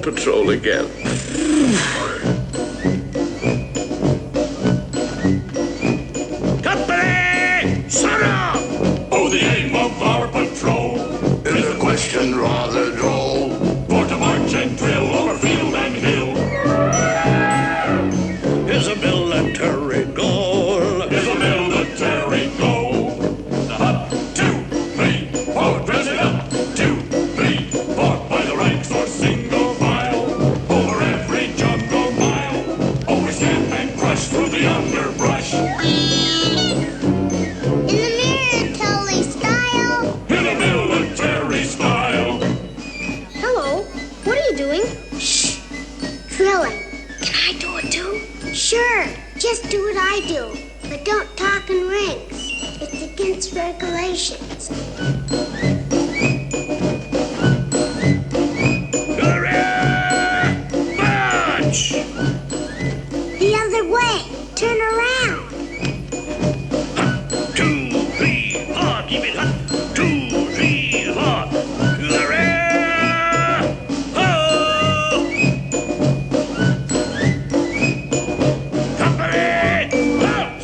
patrol again. Company! Sarah! Oh, the aim of our patrol is a question rather droll. For to march and drill over field and hill Is a military goal. is a military goal. Up, 2, 3, 4, dress it up. 2, 3, 4, by the ranks or single file. Over every jungle mile. Oh, we stamp and crush through the underbrush. In a military style. Hello, what are you doing? Shh, drilling. Can I do it too? Sure, just do what I do, but don't talk in rings. It's against regulations. March! The other way, turn around. 2, 3, 4, keep it hot. 2, 3, 4. To the rear! Ho! Company! Out!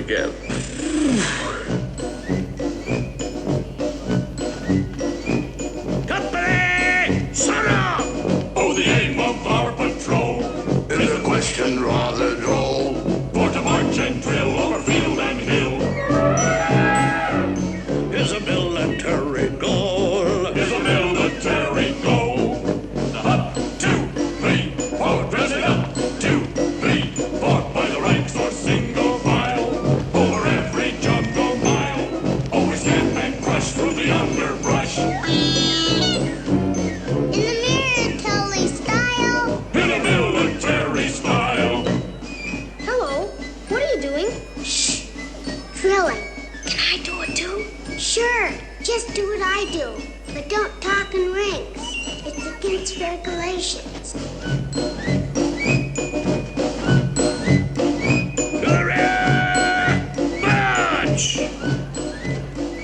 again. Company! Sarah! Oh, the aim of our patrol Is a question rather droll. for to march and drill over field and hill. Is a military goal. Is a military goal. Up, 2, 3, 4, dress it up. 2, 3, 4, by the ranks or single file. Over every jungle mile. Always scan and crush through the underbrush. In the military style. In a military style. Hello, what are you doing? Shh, drilling. Can I do it too? Sure, just do what I do, but don't talk in rings. It's against regulations. Hurrah! March!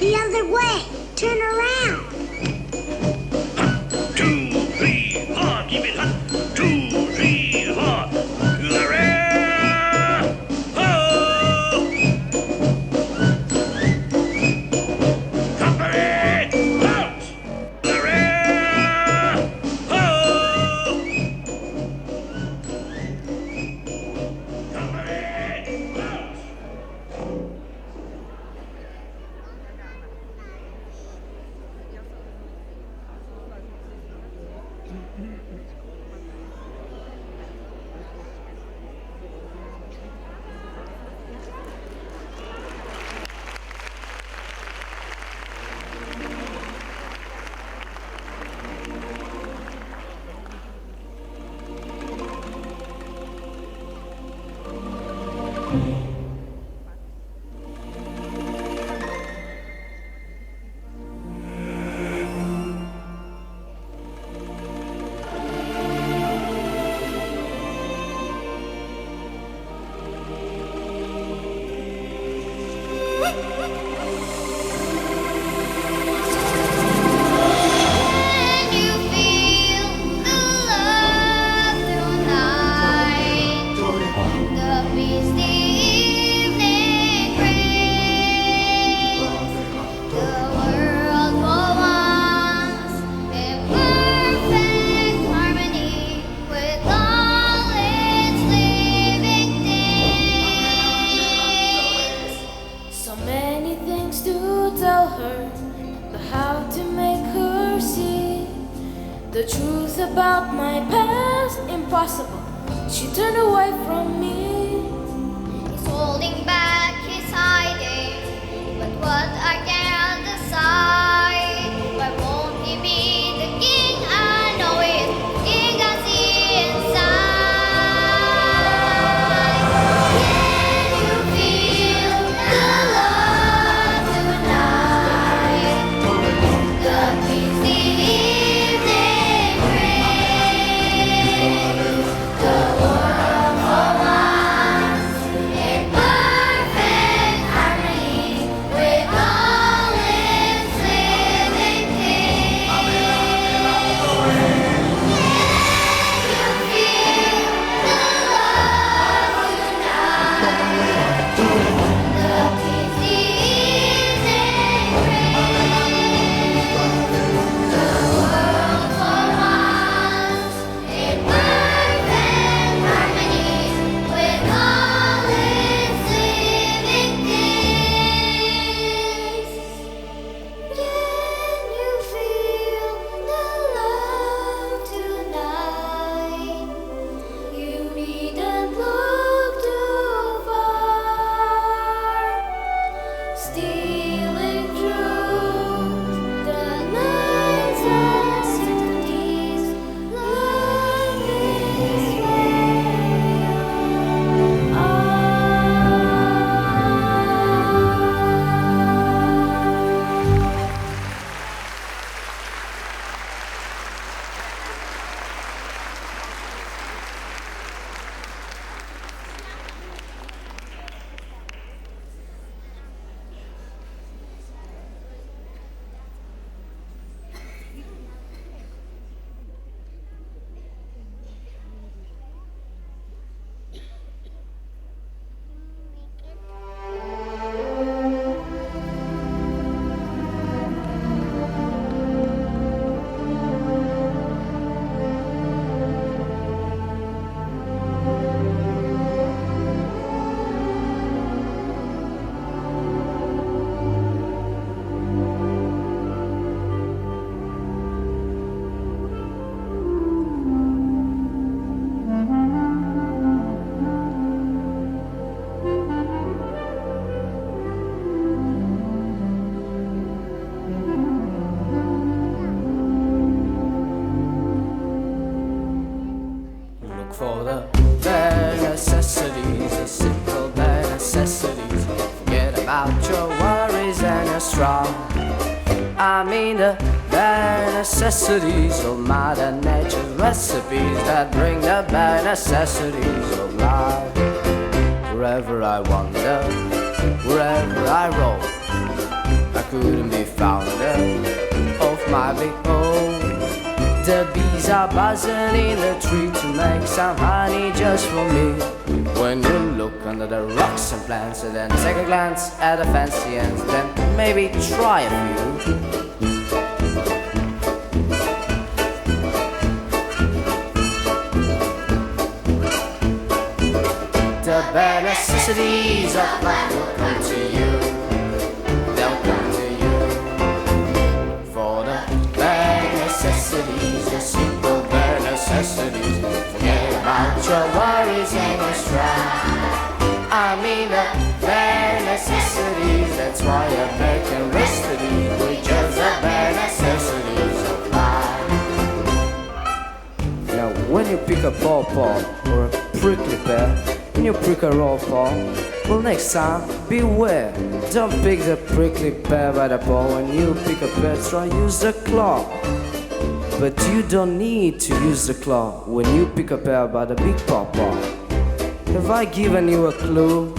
The other way. Turn around. 2, 3, 4, keep it hot. 2, 3, 4. Hurrah! Ho! Company! Out! Hurrah! Ho! Company! Out! Can you feel the love tonight? The misty evening brings the world for once in perfect harmony with all its living things. So many things to tell her, but how to make her see the truth about my past? Impossible. She turned away from me. He's holding back, he's hiding, but what I can't decide. Why won't he be the king? I know it, king I see inside. Can you feel the love tonight? The misty evening brings the world for once in perfect about your worries and your strife. I mean the bare necessities of Mother Nature's recipes that bring the bare necessities of life. Wherever I wander, wherever I roam, I couldn't be founder of my big home. The bees are buzzing in the tree to make some honey just for me. When you look under the rocks and plants and then take a glance at the fancy ends, then maybe try a few. The bare necessities of life will come to you. They'll come to you. For the bare necessities, the simple bare necessities. Forget about your worries and your strife. I mean the bare necessities. That's why you're making rest of these. We're just the bare necessities of life. Now when you pick a pawpaw or a prickly pear, when you prick a raw paw, well next time, beware. Don't pick the prickly pear by the paw. When you pick a pear, try use the claw. But you don't need to use the claw when you pick a pear by the big pawpaw. Have I given you a clue?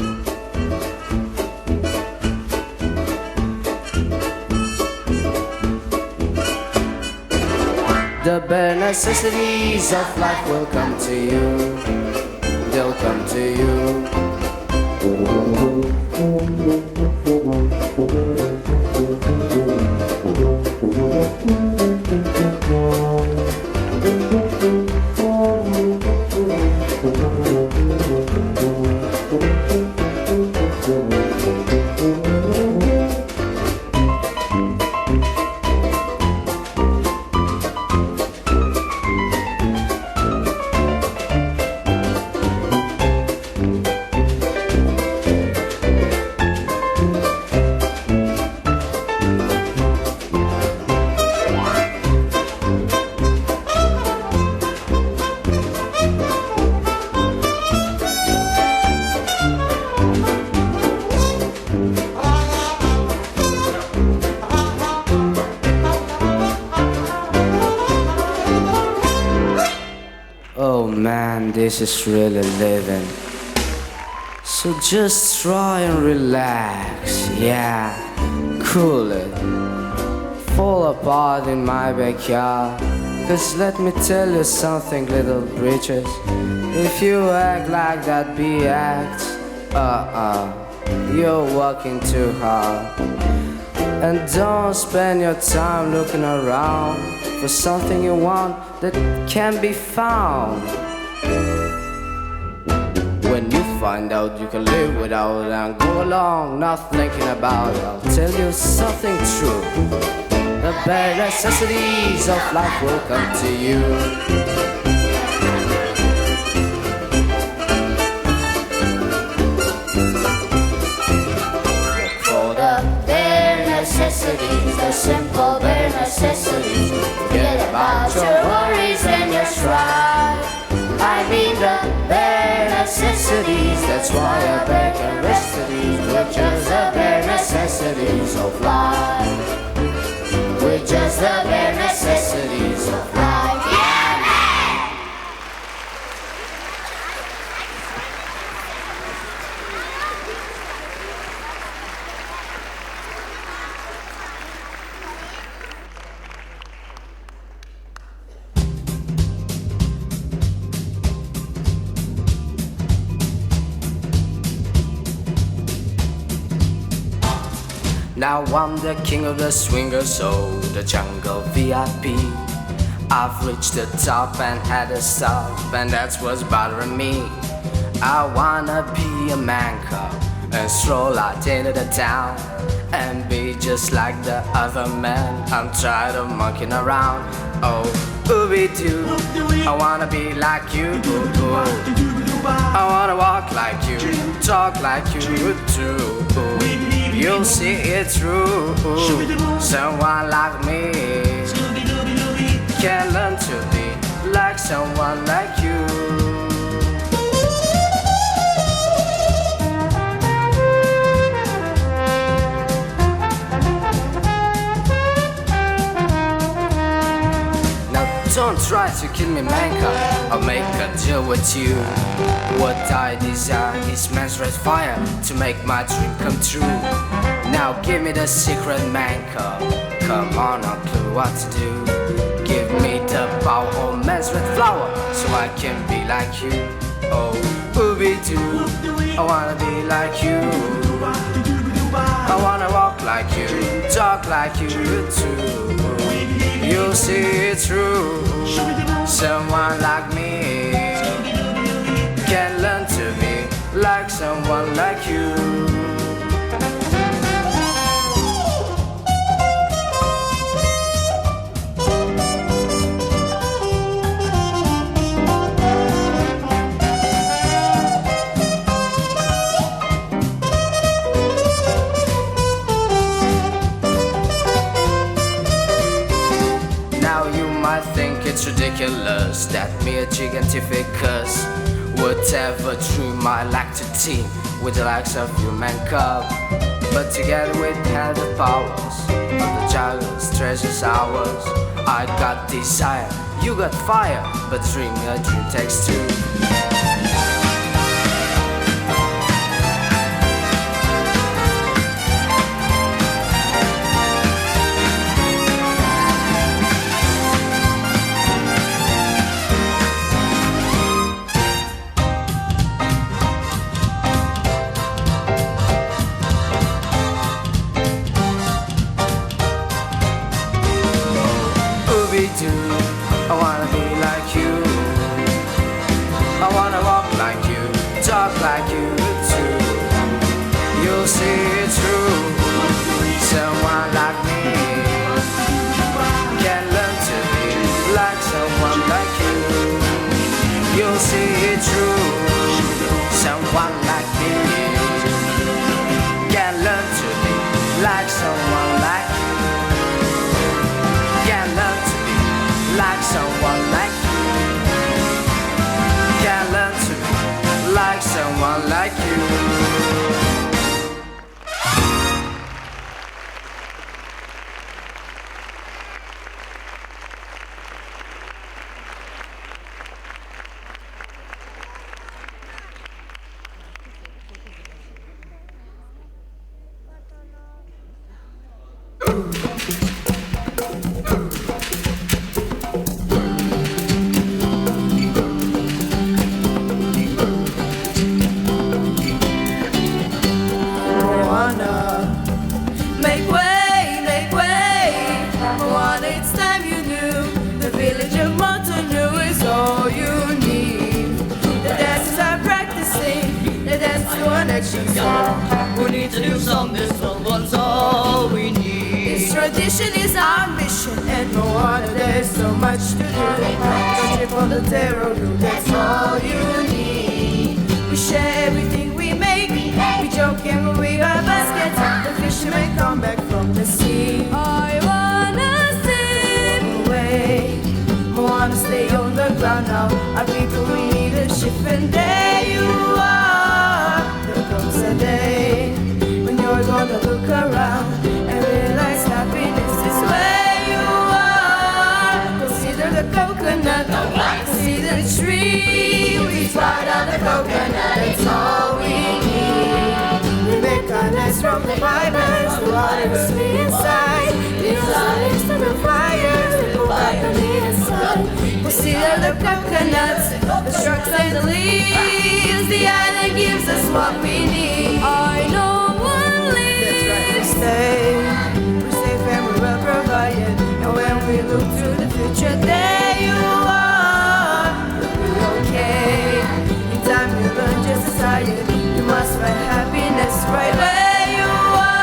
The bare necessities of life will come to you. They'll come to you. Oh man, this is really living. So just try and relax, yeah, cool it. Fall apart in my backyard. Cause let me tell you something, little breeches. If you act like that bee acts, you're working too hard. And don't spend your time looking around for something you want that can be found. When you find out you can live without and go along not thinking about it, I'll tell you something true. The bare necessities of life will come to you. Necessities, the simple bare necessities. Forget about your worries and your strife. I mean the bare necessities. That's why I beg and rest of these. We're just the bare necessities of life. We're just the bare necessities of life. Yeah, man! Now I'm the king of the swingers, so the jungle VIP. I've reached the top and had a stop, and that's what's bothering me. I wanna be a man cub and stroll out into the town and be just like the other men. I'm tired of monkeying around. Oh, ooby-doo, I wanna be like you. I wanna walk like you, talk like you too. You'll see it's true. Someone like me can learn to be like someone like you. Don't try to kill me, mankind. I'll make a deal with you. What I desire is man's red fire to make my dream come true. Now give me the secret, mankind. Come on, I'll clue what to do. Give me the power of man's red flower so I can be like you. Oh, ooby-doo, I wanna be like you. I wanna walk like you, talk like you too. You'll see it through. Someone like me can learn to be like someone like you. I think it's ridiculous that me a gigantific curse would ever dream I like to team with the likes of human cub. But together we have the powers of the juggler's treasures ours. I got desire, you got fire, but dreaming a dream takes two. I wanna be like you. I wanna walk like you, talk like you too. You'll see it through. Someone like me can learn to be like someone like you. You'll see it through. Someone like me can learn to be like someone like you. Can learn to like someone like you. Can learn to be like someone like you. We need to do some this one's all we need. This tradition is our mission, and no wonder there's so much to do. Trip on the tarot room, that's all you need. We share everything we make. We joke and we wear baskets. The fishermen come back from the sea. I wanna sing away. I wanna stay on the ground now. Our people, we need a ship, and there you are. There comes a day when you're gonna look around and realize happiness is where you are. Consider the coconut, consider the tree. We part out the coconut, that's all we need. We make our nest from the fibers, the water is sweet inside. These are next to the fires, we go back on the inside. Consider the coconuts, the sharks and the leaves. The island gives us what we need. I know one leaves. That's right, we stay. We're safe and we're well provided. And when we look to the future, there you are. You'll be okay. In time you learn just as I did. You must find happiness right where you are.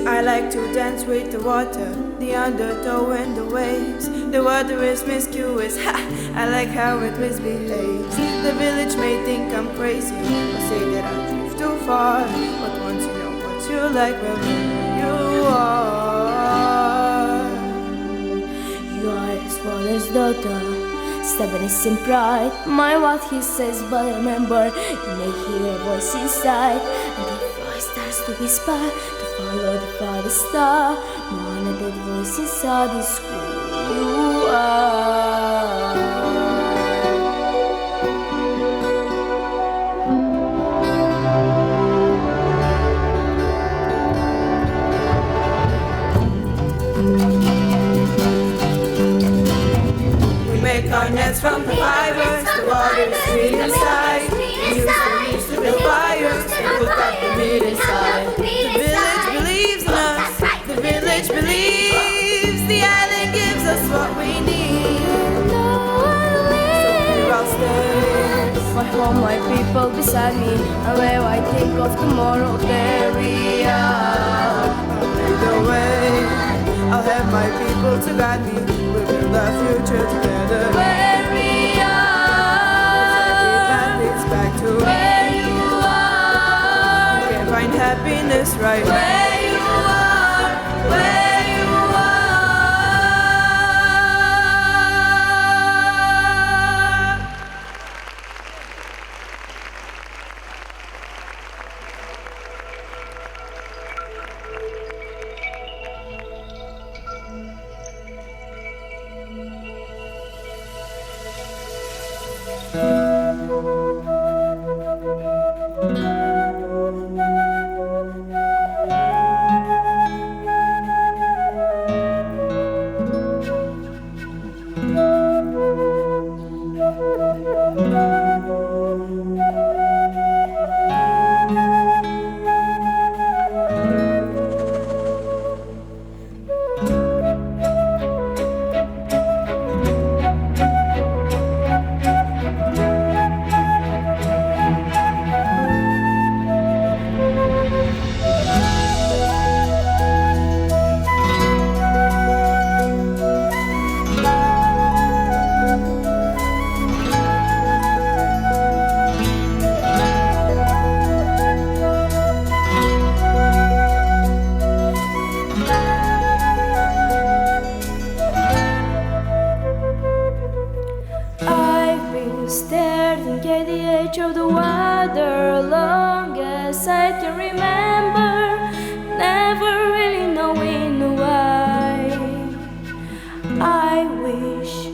I like to dance with the water, the undertow and the waves. The water is miscuous, ha! I like how it misbehaves. The village may think I'm crazy, or say that I drift too far. But once you know what you like, well, there you are. You are his father's daughter, stubbornness and pride. Mind what he says, but remember, you may hear a voice inside. And if voice starts to whisper, to follow the farthest star. Monitored voices are this who you are. We make our nets from the fibers, the water is sweet inside. We use the leaves to build fires and cook up the meat inside. The village believes in us, the village believes. The island gives us what we need. So here I'll stay. My home, my people beside me, and where I think of tomorrow, there we are. Either way, I'll have my people to guide me. We'll build our future together. Where we Every are, path leads back to where you are, we can find happiness right where you are, where you are. I've been staring at the edge of the water long as I can remember, never really knowing why. I wish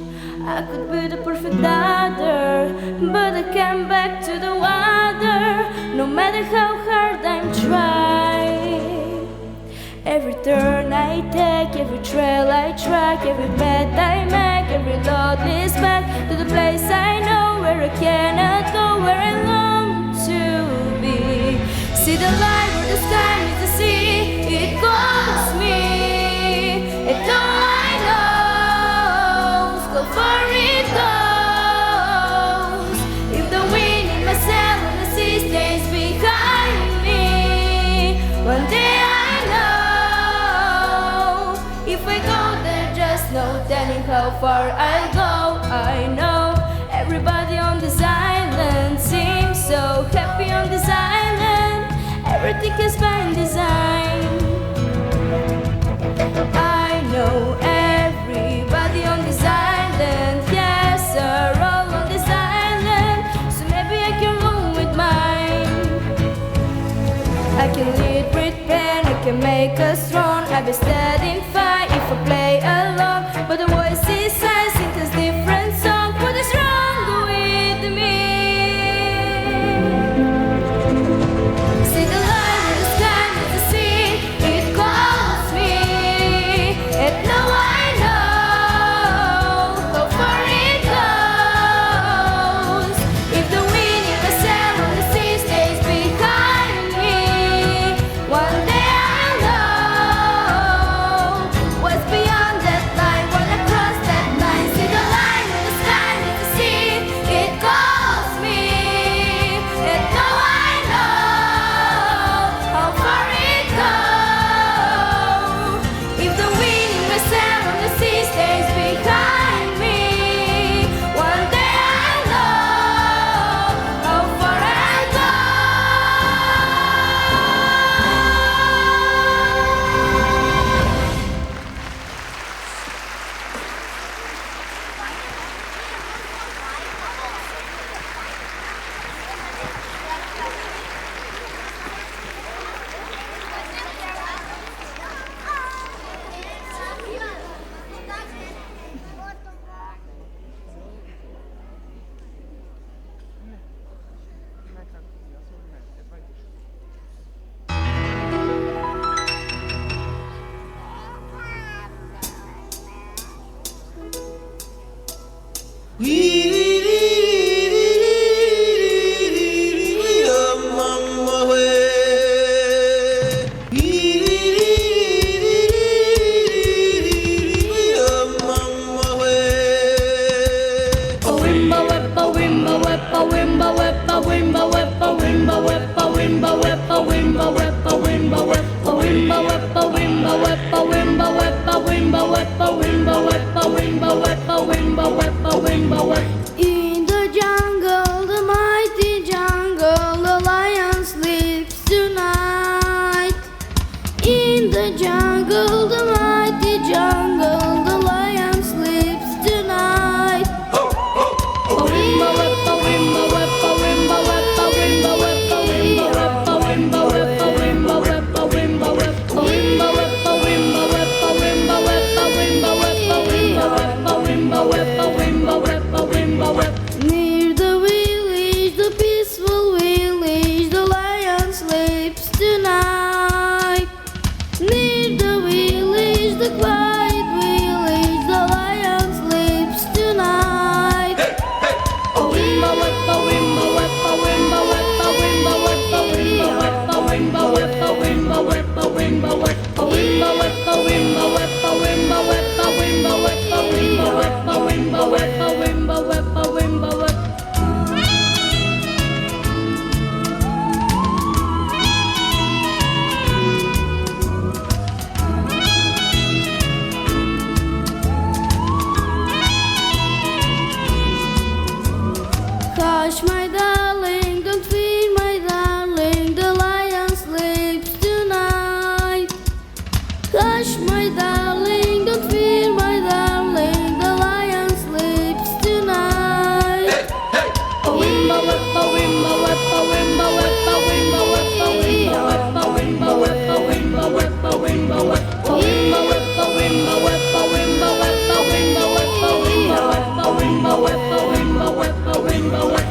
I could be the perfect daughter, but I came back to the water, no matter how hard I'm trying. Every turn I take, every trail I track, every path I make, every road leads back to the place I know, where I cannot go, where I long to be. See the light where the sky meets the sea, it calls me. It's all I know, go for it goes. If the wind in my sail and the sea stays behind me, one day I know. If I go there, just no telling how far I'll go. I know everybody on this island seems so happy on this island. Everything is by design. I know everybody on this island, yes, are all on this island. So maybe I can roam with mine. I can lead with pen, I can make us strong. I'll be steady and fight if I play along. But the voice inside sings a different song. What is wrong with me? See the light in the sky, meets the sea, it calls me. And now I Hush, my darling, don't fear, my darling, the lion sleeps tonight. Hush, my darling, don't fear, my darling, the lion sleeps tonight. Wimba, weppa, wimba, weppa, wimba, weppa, wimba, weppa, wimba, weppa, wimba, weppa, wimba, weppa, wimba, weppa, wimba, weppa, wimba, weppa, wimba, weppa, wimba, weppa, wimba, weppa, wimba, weppa, wimba, weppa, wimba, weppa.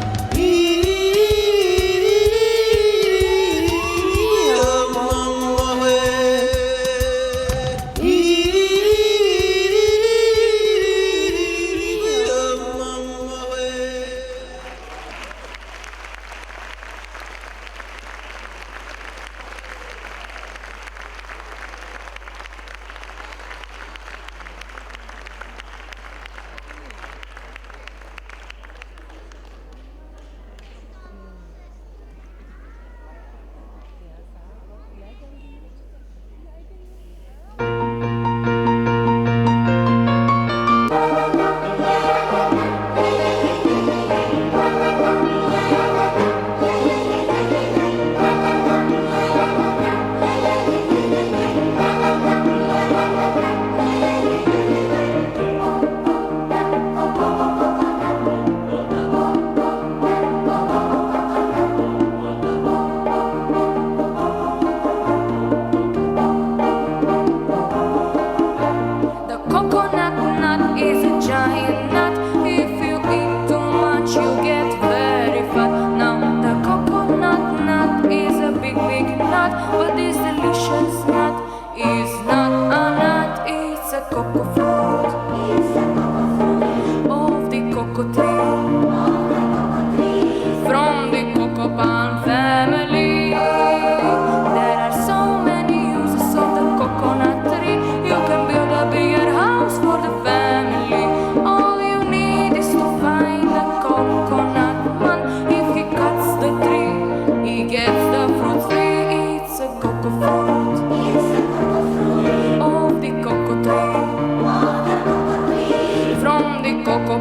From the cocoa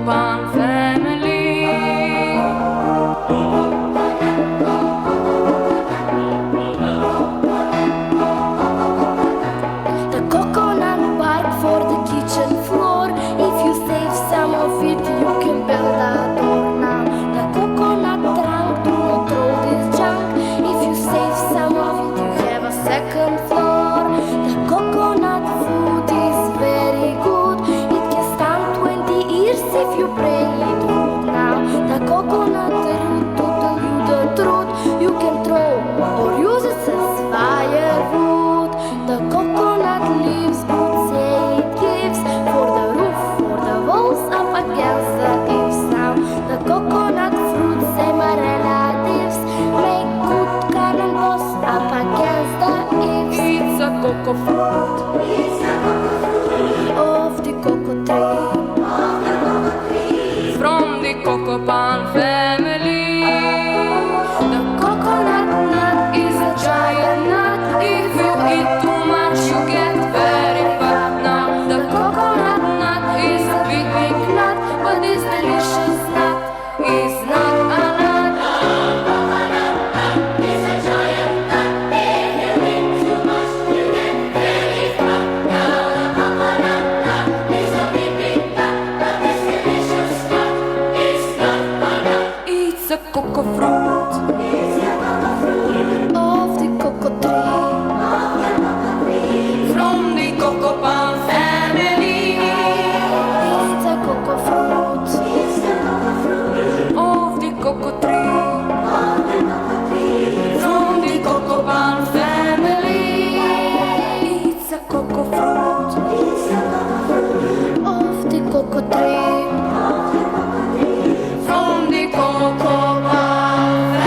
palm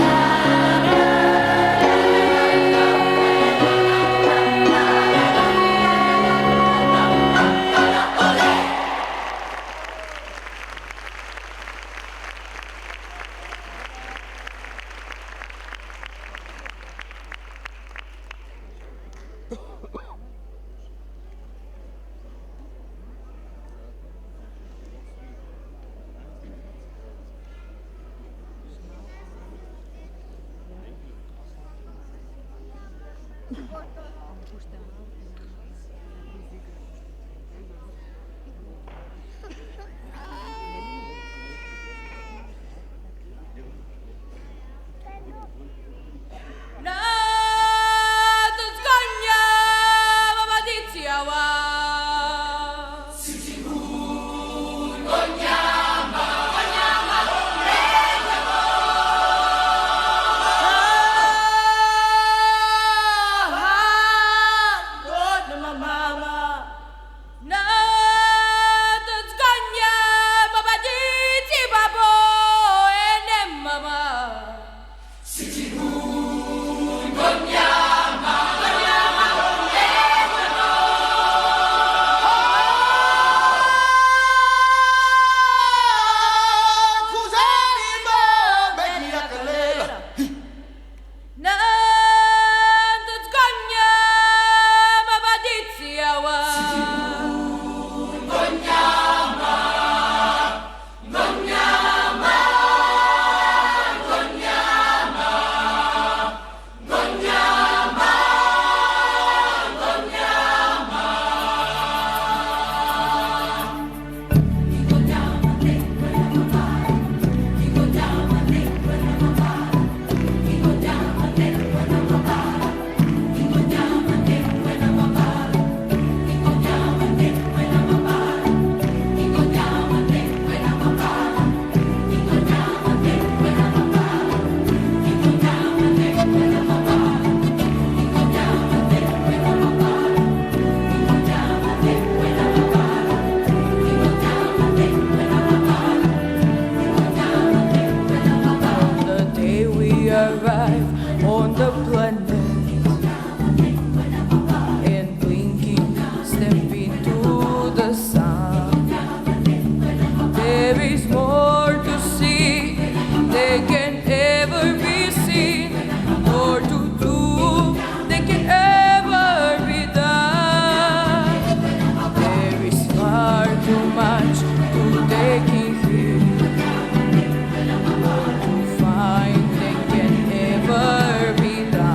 Find they can ever be done.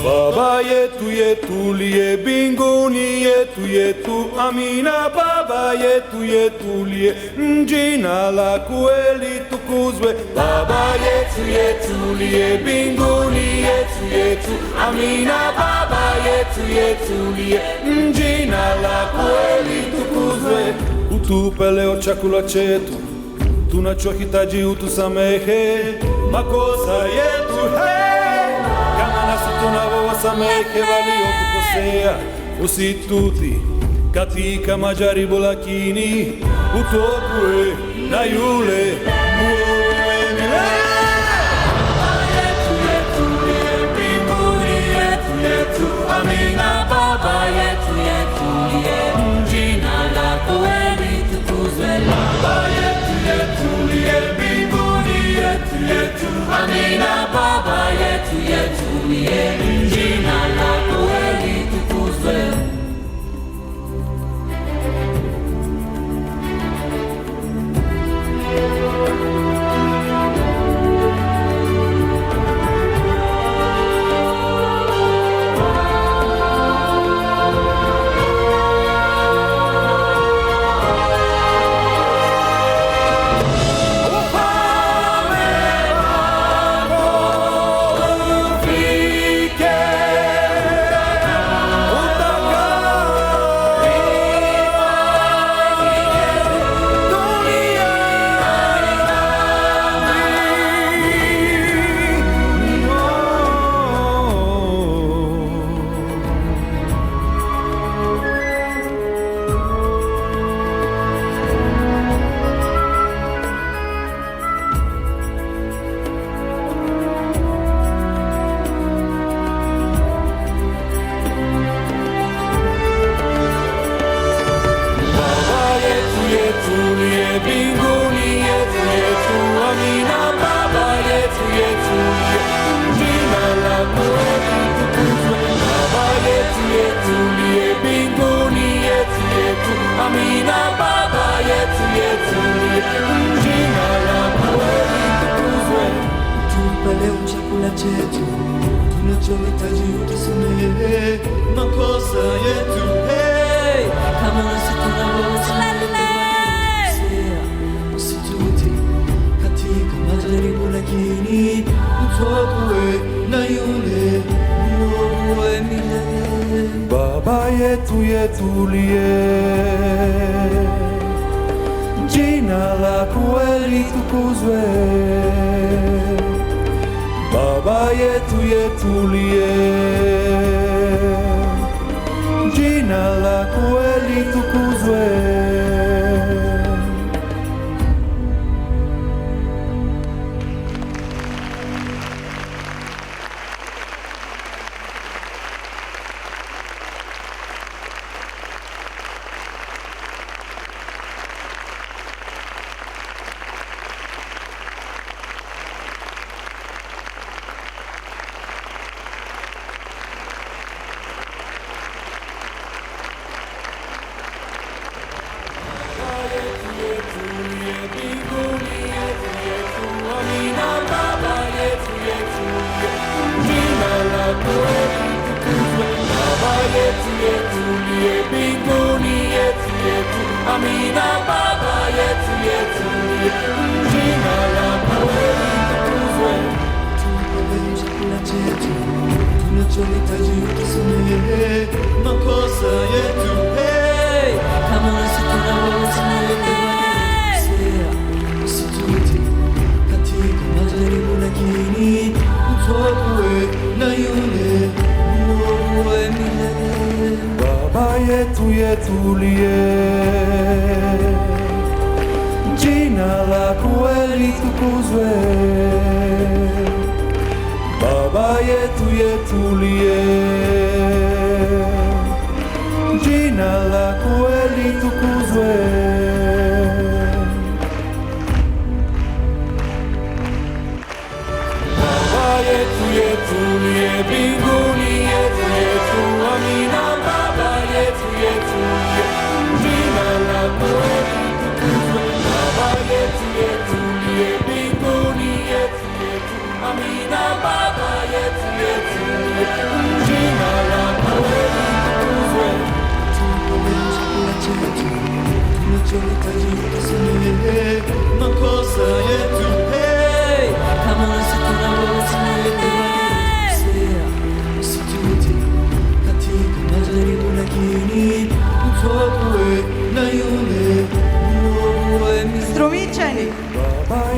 Baba yetu liye mbinguni yetu amina. Baba yetu liye jina lako litukuzwe. Baba yetu liye mbinguni yetu amina. Baba yetu liye jina lako litukuzwe. Utupe leo chakula chetu tunachohitaji, utusamehe makosa yetu, kama nasi tunavyowasamehe waliotukosea, usitutie katika majaribu, lakini utuokoe na yule mwovu. Amina. Baba yetu liye jina lako litukuzwe. Baba yetu liye mbinguni yetu amina. Baba yetu liye jina lako litukuzwe. Baba yetu liye jina lako litukuzwe. Baba yetu liye jina lako litukuzwe. Amina. Baba yetu jina lako litukuzwe. Tupe chakula chetu tunachohitaji, utusamehe makosa yetu, kama nasi tunavyowasamehe waliotukosea, usitutie katika majaribu, lakini utuokoe na yule mwovu milele. Baba yetu liye jina lako litukuzwe. Baba yetu liye jina lako litukuzwe. Baba yetu liye mbinguni yetu amina. Baba yetu liye Струмичани,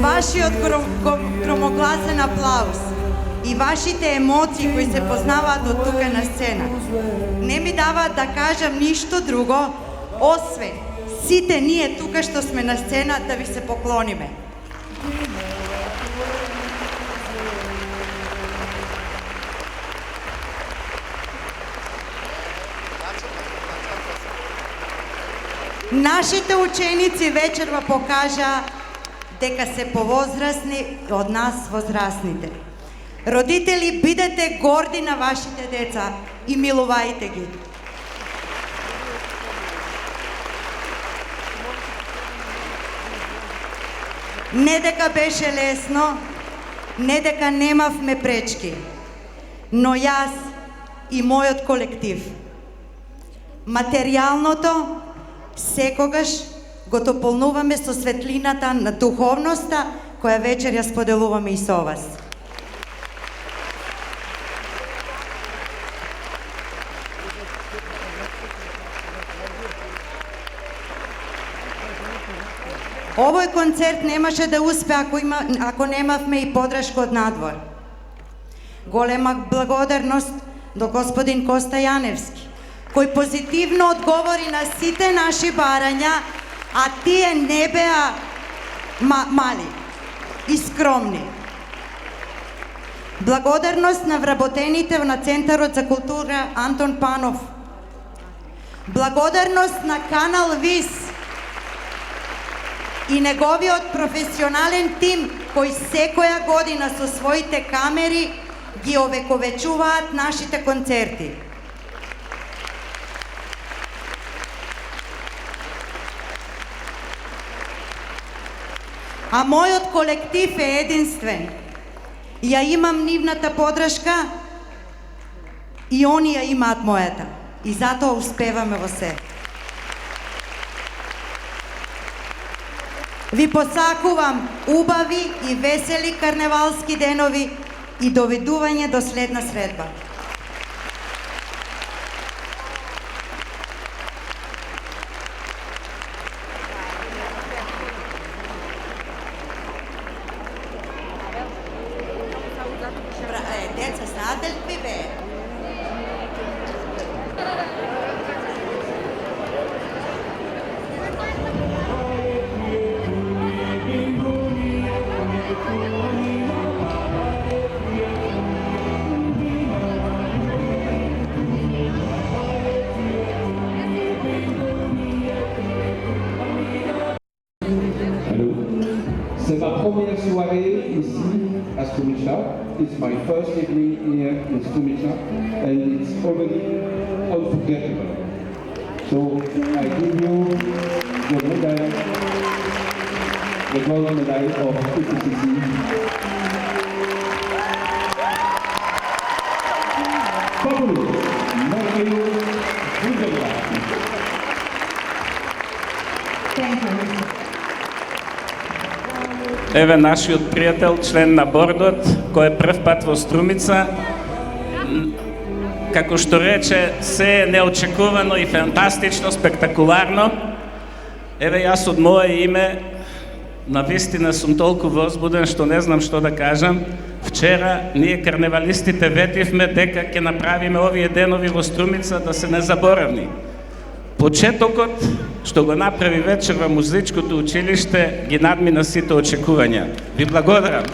вашиот громогласен аплауз и вашите емоции кои се познаваат од тука на сцена не ми даваат да кажам ништо друго, освен сите ние тука што сме на сцена да ви се поклониме. Нашите ученици вечерва покажа дека се повозрасни од нас возрастните. Родители, бидете горди на вашите деца и милувајте ги. Не дека беше лесно, не дека немавме пречки, но јас и мојот колектив материјалното секогаш го дополнуваме со светлината на духовноста која вечер ја споделуваме и со вас. Овој концерт немаше да успе ако немавме и подршка од надвор. Голема благодарност до господин Коста Јаневски, кој позитивно одговори на сите наши барања, а тие не беа мали и скромни. Благодарност на вработените на Центарот за култура Антон Панов. Благодарност на Канал ВИС и неговиот професионален тим кој секоја година со своите камери ги овековечуваат нашите концерти. А мојот колектив е единствен. Ја имам нивната подршка и они ја имаат мојата. И затоа успеваме во се. Ви посакувам убави и весели карневалски денови и доведување до следна средба. Деца, знаате ли какви бе? C'est ma première soirée ici à Strumica. It's my first evening here in Strumica and it's already unforgettable. So I give you the medal, the gold medal of PTCC. Fabulous! Matthew Wunderbar. Thank you. Еве нашиот пријател, член на бордот, кој е прв пат во Струмица. Како што рече, се е неочекувано и фантастично, спектакуларно. Еве јас од моје име, навистина сум толку возбуден што не знам што да кажам. Вчера ние карневалистите ветивме дека ќе направиме овие денови во Струмица да се незаборавни. Почетокот што го направи вечер во музичкото училиште ги надмина сите очекувања. Ви благодарам.